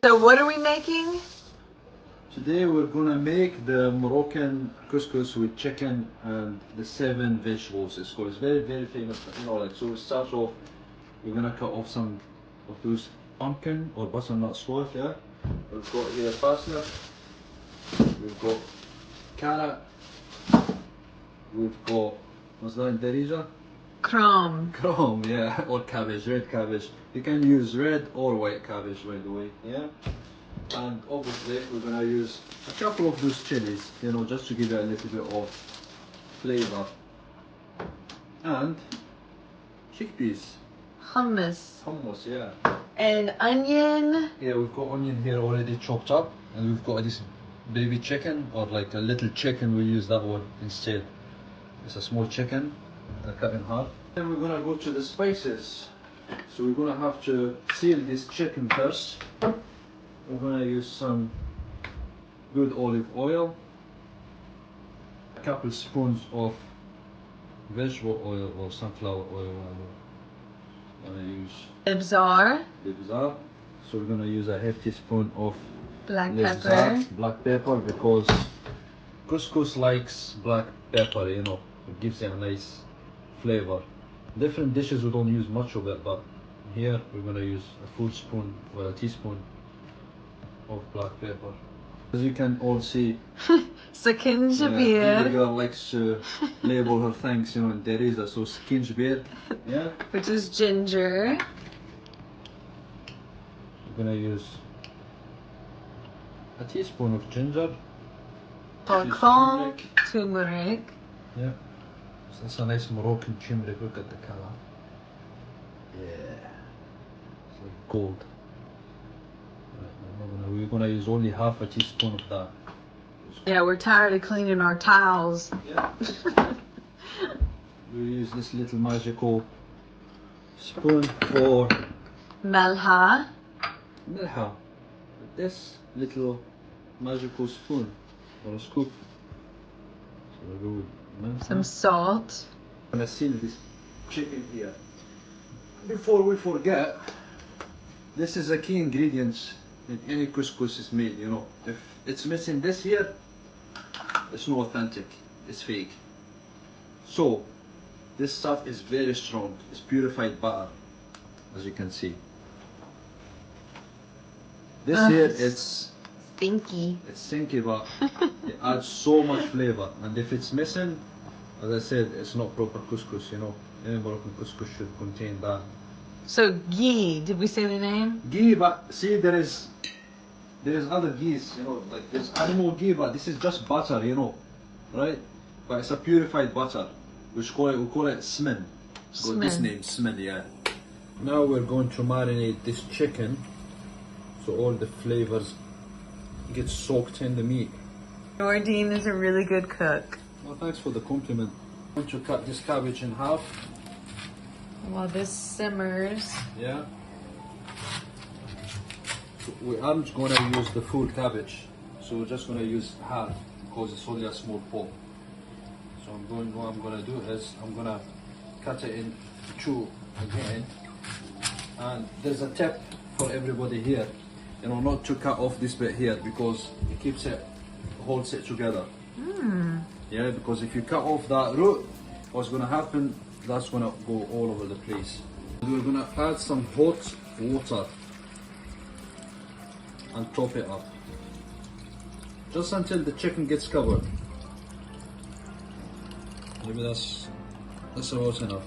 So what are we making? Today we're gonna make the Moroccan couscous with chicken and the 7 vegetables. It's called. It's very very famous. You know, like, so it starts off. We're gonna cut off some of those pumpkin or butternut squash. Yeah. We've got here parsnip. We've got carrot. We've got, what's that in Darija? Chrome. Chrome, yeah, or cabbage, red cabbage. You can use red or white cabbage, by the way, yeah. And obviously we're gonna use a couple of those chilies, you know, just to give it a little bit of flavor. And chickpeas. Hummus. Hummus, yeah. And onion. Yeah, we've got onion here already chopped up, and we've got this baby chicken, or like a little chicken. We use that one instead. It's a small chicken, cut in half. Then we're gonna go to the spices. So we're gonna have to seal this chicken first. We're gonna use some good olive oil, a couple spoons of vegetable oil or sunflower oil. We're gonna use Ibzar. libza. So we're gonna use a hefty spoon of Black libza, pepper. black pepper, because couscous likes black pepper. You know, it gives it a nice flavor. Different dishes we don't use much of it, but here we're gonna use a full spoon or a teaspoon of black pepper. As you can all see, Sakin the Jabir, girl likes to label her things, you know, in Teresa. So skin jabir, yeah. which is ginger. We're gonna use a teaspoon of ginger. Parkon, turmeric. Yeah. So that's a nice Moroccan turmeric. Look at the color. Yeah. It's like gold. We're gonna use only half a teaspoon of that. Yeah, we're tired of cleaning our towels. Yeah. We use this little magical spoon for Melha. milha. This little magical spoon or a scoop. So we'll go with milha. Some salt. I'm gonna seal this chicken here. Before we forget, this is a key ingredient in any couscous is made, you know. If it's missing this here, it's not authentic, it's fake. So, this stuff is very strong. It's purified butter, as you can see. This here, it's stinky, but it adds so much flavor. And if it's missing, as I said, it's not proper couscous, you know. Any Moroccan couscous should contain that. So ghee, did we say the name? Ghee, but see, there is other ghees, you know, like there's animal ghee, but this is just butter, you know, right? But it's a purified butter, we call it smin. It's got this name, smin, yeah. Now we're going to marinate this chicken, so all the flavors get soaked in the meat. Noureddine is a really good cook. Well, thanks for the compliment. I'm going to cut this cabbage in half. While this simmers. Yeah. So we aren't going to use the full cabbage, so we're just going to use half because it's only a small pot. So what I'm going to do is I'm going to cut it in two again. And there's a tip for everybody here, you know, not to cut off this bit here because it keeps it, holds it together. Yeah, because if you cut off that root, what's going to happen? That's going to go all over the place. We're going to add some hot water and top it up just until the chicken gets covered. Maybe that's about enough.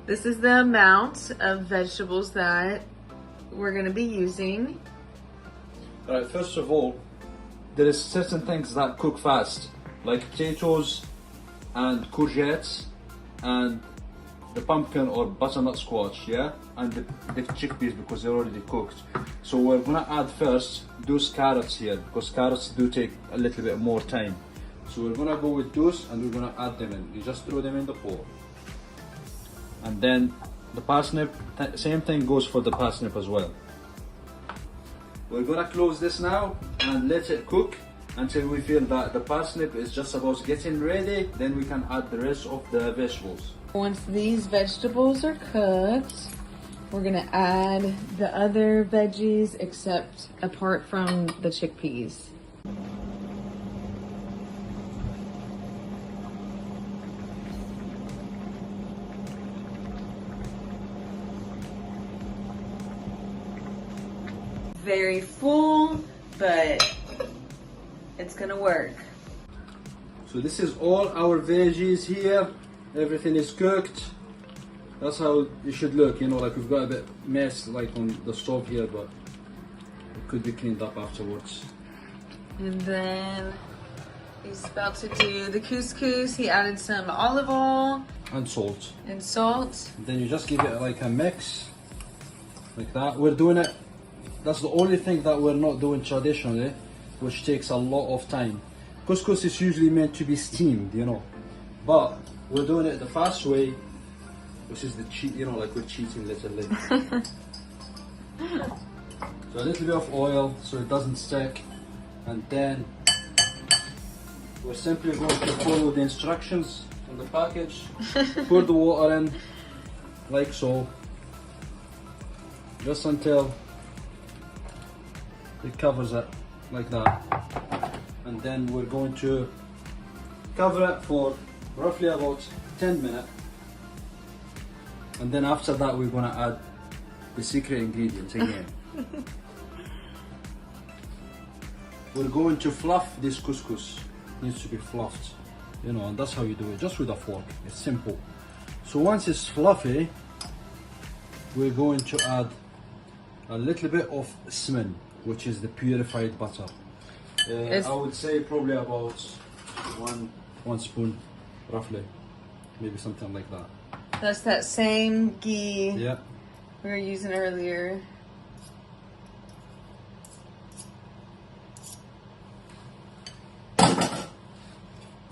This is the amount of vegetables that we're going to be using. Alright, first of all, there is certain things that cook fast, like potatoes and courgettes and the pumpkin or butternut squash, yeah, and the chickpeas because they're already cooked. So we're gonna add first those carrots here because carrots do take a little bit more time. So we're gonna go with those and we're gonna add them in. You just throw them in the pot. And then the parsnip, same thing goes for the parsnip as well. We're gonna close this now and let it cook until we feel that the parsnip is just about getting ready. Then we can add the rest of the vegetables. Once these vegetables are cooked, We're gonna add the other veggies except apart from the chickpeas. Very full, but it's gonna work. So this is all our veggies here. Everything is cooked. That's how it should look, you know, like we've got a bit mess like on the stove here, but it could be cleaned up afterwards. And then he's about to do the couscous. He added some olive oil And salt. and salt. Then you just give it like a mix, like that. We're doing it, that's the only thing that we're not doing traditionally, which takes a lot of time. Couscous is usually meant to be steamed, you know, but we're doing it the fast way, which is the cheat, you know, like we're cheating literally. So a little bit of oil so it doesn't stick, and then we're simply going to follow the instructions on the package. Pour the water in like so, just until it covers it like that, and then we're going to cover it for roughly about 10 minutes, and then after that we're going to add the secret ingredients again. We're going to fluff this couscous. It needs to be fluffed, you know, and that's how you do it, just with a fork. It's simple. So once it's fluffy, we're going to add a little bit of smin, which is the purified butter. I would say probably about one spoon, roughly, maybe something like that. That's that same ghee Yeah. we were using earlier.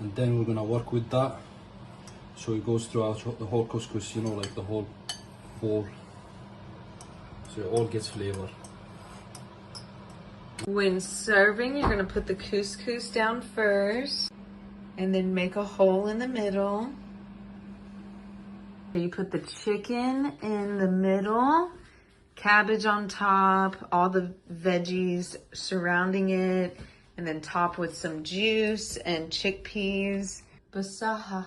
And then we're gonna work with that, so it goes throughout the whole couscous, you know, like the whole bowl, so it all gets flavor. When serving, you're gonna put the couscous down first and then make a hole in the middle. You put the chicken in the middle, cabbage on top, all the veggies surrounding it, and then top with some juice and chickpeas. Bismallah.